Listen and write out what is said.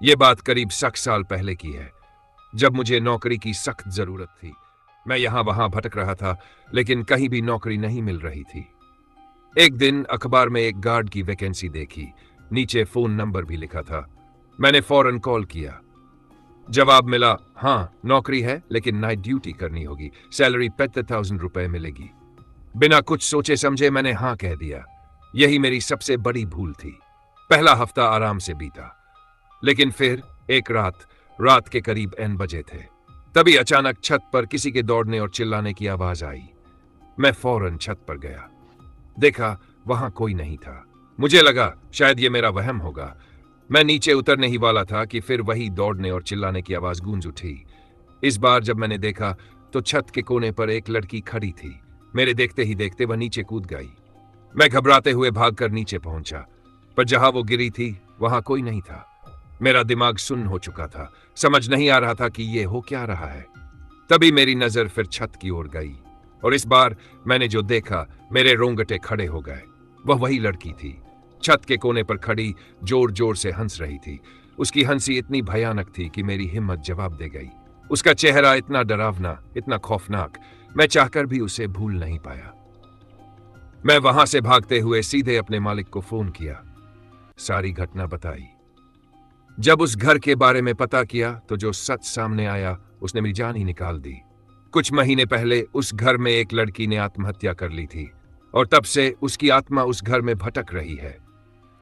ये बात करीब 60 साल पहले की है, जब मुझे नौकरी की सख्त जरूरत थी। मैं यहां वहां भटक रहा था, लेकिन कहीं भी नौकरी नहीं मिल रही थी। एक दिन अखबार में एक गार्ड की वैकेंसी देखी, नीचे फोन नंबर भी लिखा था। मैंने फौरन कॉल किया। जवाब मिला, हाँ नौकरी है, लेकिन नाइट ड्यूटी करनी होगी, सैलरी 35,000 रुपए मिलेगी। बिना कुछ सोचे समझे मैंने हाँ कह दिया। यही मेरी सबसे बड़ी भूल थी। पहला हफ्ता आराम से बीता, लेकिन फिर एक रात के करीब n बजे थे, तभी अचानक छत पर किसी के दौड़ने और चिल्लाने की आवाज आई। मैं फौरन छत पर गया। देखा वहां कोई नहीं था। मुझे लगा शायद ये मेरा वहम होगा। मैं नीचे उतरने ही वाला था कि फिर वही दौड़ने और चिल्लाने की आवाज गूंज उठी। इस बार जब मैंने देखा तो छत के कोने पर एक लड़की खड़ी थी। मेरे देखते ही देखते वह नीचे कूद गई। मैं घबराते हुए भागकर नीचे पहुंचा, पर जहां वो गिरी थी वहां कोई नहीं था। मेरा दिमाग सुन्न हो चुका था, समझ नहीं आ रहा था कि ये हो क्या रहा है। तभी मेरी नजर फिर छत की ओर गई, और इस बार मैंने जो देखा मेरे रोंगटे खड़े हो गए। वह वही लड़की थी, छत के कोने पर खड़ी, जोर जोर से हंस रही थी। उसकी हंसी इतनी भयानक थी कि मेरी हिम्मत जवाब दे गई। उसका चेहरा इतना डरावना, इतना खौफनाक, मैं चाहकर भी उसे भूल नहीं पाया। मैं वहां से भागते हुए सीधे अपने मालिक को फोन किया, सारी घटना बताई। जब उस घर के बारे में पता किया तो जो सच सामने आया उसने मेरी जान ही निकाल दी। कुछ महीने पहले उस घर में एक लड़की ने आत्महत्या कर ली थी, और तब से उसकी आत्मा उस घर में भटक रही है।